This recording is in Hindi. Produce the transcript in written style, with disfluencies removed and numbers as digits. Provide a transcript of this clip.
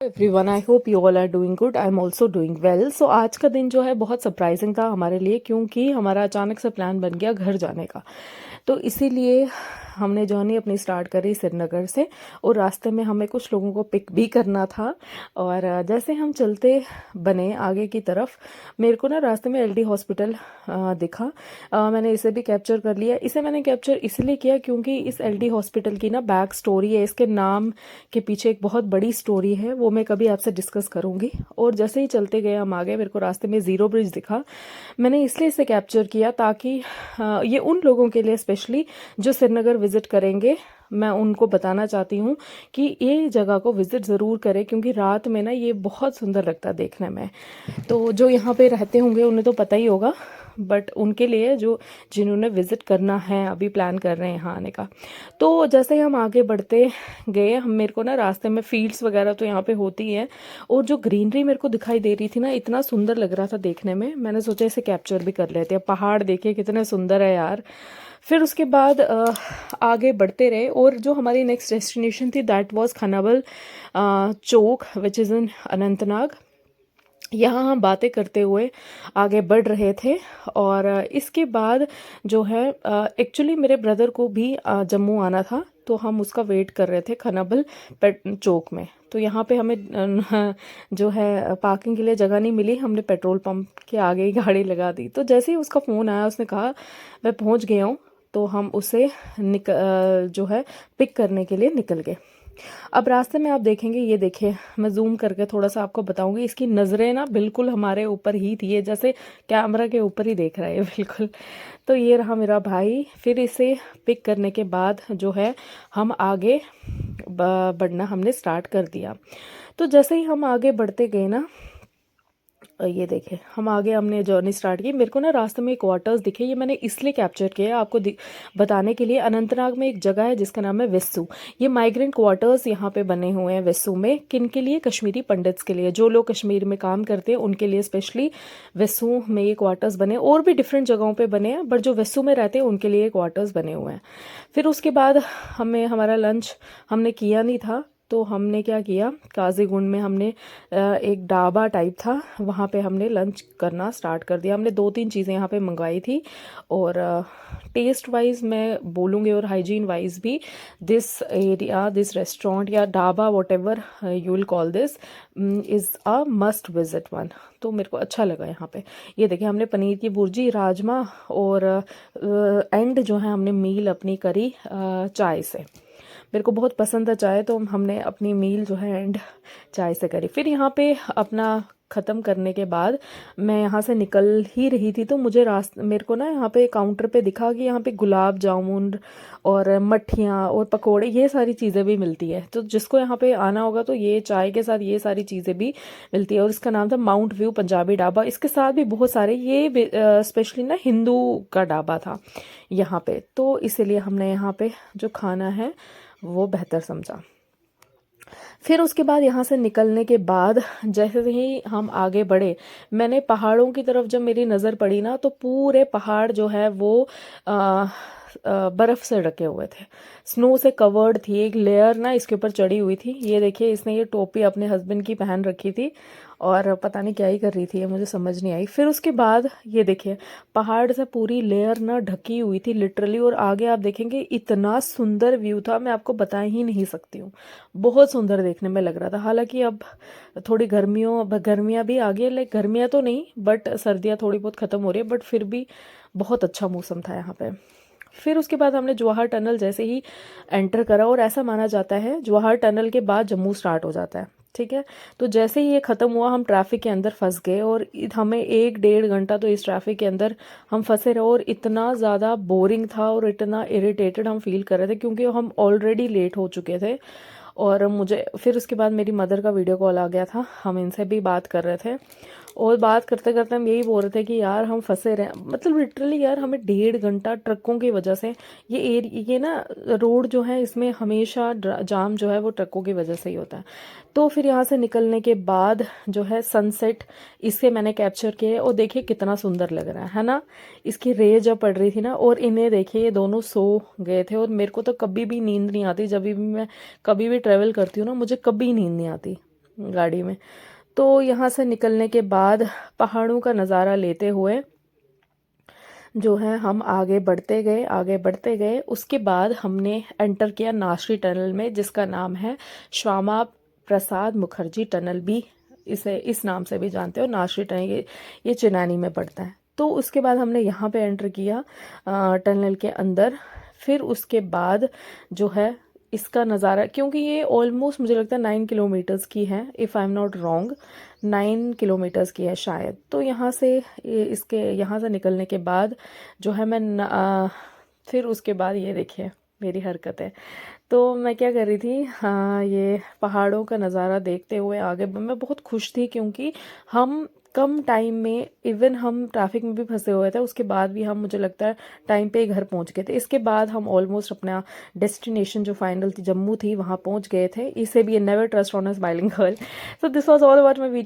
Everyone, I hope you all are doing good. I am also doing well. So आज का दिन जो है बहुत सरप्राइजिंग था हमारे लिए, क्योंकि हमारा अचानक से प्लान बन गया घर जाने का। तो इसीलिए हमने जर्नी अपनी स्टार्ट करी श्रीनगर से, और रास्ते में हमें कुछ लोगों को पिक भी करना था। और जैसे हम चलते बने आगे की तरफ, मेरे को ना रास्ते में एलडी हॉस्पिटल दिखा। मैंने इसे भी कैप्चर कर लिया। इसे मैंने कैप्चर इसलिए किया क्योंकि इस एलडी हॉस्पिटल की ना बैक स्टोरी है, इसके नाम के पीछे एक बहुत बड़ी स्टोरी है, वो मैं कभी आपसे डिस्कस करूंगी। और जैसे ही चलते गए हम आगे, मेरे को रास्ते में ज़ीरो ब्रिज दिखा। मैंने इसलिए इसे कैप्चर किया ताकि ये उन लोगों के लिए स्पेशली जो श्रीनगर विजिट करेंगे, मैं उनको बताना चाहती हूँ कि ये जगह को विजिट ज़रूर करें, क्योंकि रात में ना ये बहुत सुंदर लगता है देखने में। तो जो यहाँ पे रहते होंगे उन्हें तो पता ही होगा, बट उनके लिए जो जिन्होंने विजिट करना है, अभी प्लान कर रहे हैं यहाँ आने का। तो जैसे ही हम आगे बढ़ते गए, हम मेरे को ना रास्ते में फील्ड्स वगैरह तो यहाँ पे होती है, और जो ग्रीनरी मेरे को दिखाई दे रही थी ना, इतना सुंदर लग रहा था देखने में, मैंने सोचा इसे कैप्चर भी कर लेते हैं। पहाड़ देखिए कितने सुंदर है यार। फिर उसके बाद आगे बढ़ते रहे, और जो हमारी नेक्स्ट डेस्टिनेशन थी that was Khanabal Chowk, which is in Anantnag. यहाँ हम बातें करते हुए आगे बढ़ रहे थे। और इसके बाद जो है, एक्चुअली मेरे ब्रदर को भी जम्मू आना था, तो हम उसका वेट कर रहे थे खनाबल चौक में। तो यहाँ पे हमें जो है पार्किंग के लिए जगह नहीं मिली, हमने पेट्रोल पंप के आगे ही गाड़ी लगा दी। तो जैसे ही उसका फ़ोन आया, उसने कहा मैं पहुँच गया हूँ, तो हम उसे जो है पिक करने के लिए निकल गए। अब रास्ते में आप देखेंगे, ये देखिए, मैं जूम करके थोड़ा सा आपको बताऊंगी। इसकी नज़रें ना बिल्कुल हमारे ऊपर ही थी, ये जैसे कैमरा के ऊपर ही देख रहा है बिल्कुल। तो ये रहा मेरा भाई। फिर इसे पिक करने के बाद जो है हम आगे बढ़ना हमने स्टार्ट कर दिया। तो जैसे ही हम आगे बढ़ते गए ना, ये देखे हम आगे हमने जर्नी स्टार्ट की। मेरे को ना रास्ते में क्वार्टर्स दिखे, ये मैंने इसलिए कैप्चर किया आपको बताने के लिए। अनंतनाग में एक जगह है जिसका नाम है वेस्सू। ये माइग्रेंट क्वार्टर्स यहाँ पे बने हुए हैं वेस्सू में। किन के लिए? कश्मीरी पंडित्स के लिए, जो लोग कश्मीर में काम करते हैं उनके लिए स्पेशली वेस्सू में ये क्वार्टर्स बने। और भी डिफरेंट जगहों पर बने हैं, बट जो वेस्सू में रहते हैं उनके लिए क्वार्टर्स बने हुए हैं। फिर उसके बाद हमारा लंच हमने किया नहीं था, तो हमने क्या किया, काजीगुंड में हमने एक ढाबा टाइप था, वहाँ पे हमने लंच करना स्टार्ट कर दिया। हमने 2-3 चीज़ें यहाँ पे मंगवाई थी, और टेस्ट वाइज मैं बोलूँगी और हाइजीन वाइज भी, दिस एरिया, दिस रेस्टोरेंट या dhaba, what ever you will call this, is a must visit one. तो मेरे को अच्छा लगा यहाँ पे। ये देखिए, हमने पनीर की भुर्जी, राजमा, और एंड जो है हमने मील अपनी करी चाय से। मेरे को बहुत पसंद है चाय, तो हमने अपनी मील जो है एंड चाय से करी। फिर यहाँ पे अपना ख़त्म करने के बाद मैं यहाँ से निकल ही रही थी, तो मेरे को ना यहाँ पे काउंटर पे दिखा कि यहाँ पे गुलाब जामुन और मठियाँ और पकोड़े, ये सारी चीज़ें भी मिलती है। तो जिसको यहाँ पे आना होगा तो ये चाय के साथ ये सारी चीज़ें भी मिलती है। और इसका नाम था माउंट व्यू पंजाबी ढाबा। इसके साथ भी बहुत सारे, ये स्पेशली ना हिंदू का ढाबा था यहाँ पे, तो इसीलिए हमने यहाँ पे जो खाना है वो बेहतर समझा। फिर उसके बाद यहाँ से निकलने के बाद जैसे ही हम आगे बढ़े, मैंने पहाड़ों की तरफ जब मेरी नज़र पड़ी ना, तो पूरे पहाड़ जो है वो बर्फ़ से ढके हुए थे, स्नो से कवर्ड थी। एक लेयर ना इसके ऊपर चढ़ी हुई थी। ये देखिए, इसने ये टोपी अपने हस्बैंड की पहन रखी थी, और पता नहीं क्या ही कर रही थी ये, मुझे समझ नहीं आई। फिर उसके बाद ये देखिए, पहाड़ से पूरी लेयर ना ढकी हुई थी लिटरली, और आगे आप देखेंगे इतना सुंदर व्यू था, मैं आपको बता ही नहीं सकती हूँ। बहुत सुंदर देखने में लग रहा था। हालांकि अब थोड़ी गर्मियाँ भी आ गई, लाइक गर्मियाँ तो नहीं, बट सर्दियाँ थोड़ी बहुत ख़त्म हो रही है, बट फिर भी बहुत अच्छा मौसम था यहाँ पे। फिर उसके बाद हमने जवाहर टनल जैसे ही एंटर करा, और ऐसा माना जाता है जवाहर टनल के बाद जम्मू स्टार्ट हो जाता है, ठीक है। तो जैसे ही ये ख़त्म हुआ, हम ट्रैफिक के अंदर फंस गए, और हमें 1-1.5 घंटा तो इस ट्रैफिक के अंदर हम फंसे रहे, और इतना ज़्यादा बोरिंग था और इतना इरिटेटेड हम फील कर रहे थे, क्योंकि हम ऑलरेडी लेट हो चुके थे। और मुझे फिर उसके बाद मेरी मदर का वीडियो कॉल आ गया था, हम इनसे भी बात कर रहे थे, और बात करते करते हम यही बोल रहे थे कि यार हम फंसे रहे, मतलब लिटरली यार, हमें 1.5 घंटा ट्रकों की वजह से, ये ना रोड जो है इसमें हमेशा जाम जो है वो ट्रकों की वजह से ही होता है। तो फिर यहाँ से निकलने के बाद जो है सनसेट, इसके मैंने कैप्चर किए, और देखिए कितना सुंदर लग रहा है ना। इसकी रे जब पड़ रही थी ना, और इन्हें देखिए ये दोनों सो गए थे, और मेरे को तो कभी भी नींद नहीं आती, जब भी मैं कभी भी ट्रेवल करती हूँ ना, मुझे कभी नींद नहीं आती। गाड़ी में। तो यहाँ से निकलने के बाद पहाड़ों का नज़ारा लेते हुए जो है हम आगे बढ़ते गए। उसके बाद हमने एंटर किया नाशरी टनल में, जिसका नाम है श्यामा प्रसाद मुखर्जी टनल भी, इसे इस नाम से भी जानते हो, नाशरी टनल। ये चेन्नई में पड़ता है। तो उसके बाद हमने यहाँ पे एंटर किया टनल के अंदर। फिर उसके बाद जो है इसका नज़ारा, क्योंकि ये ऑलमोस्ट मुझे लगता है 9 किलोमीटर्स की है, if I am not wrong, 9 kilometres की है शायद। तो यहाँ से यहाँ से निकलने के बाद जो है फिर उसके बाद ये देखिए मेरी हरकत है। तो मैं क्या कर रही थी, हाँ, ये पहाड़ों का नज़ारा देखते हुए आगे मैं बहुत खुश थी, क्योंकि हम कम टाइम में, इवन हम ट्रैफिक में भी फंसे हुए थे, उसके बाद भी हम, मुझे लगता है, टाइम पे ही घर पहुंच गए थे। इसके बाद हम ऑलमोस्ट अपना डेस्टिनेशन जो फाइनल थी, जम्मू थी, वहाँ पहुंच गए थे। इसे भी never trust on a smiling girl. So this was all about my video.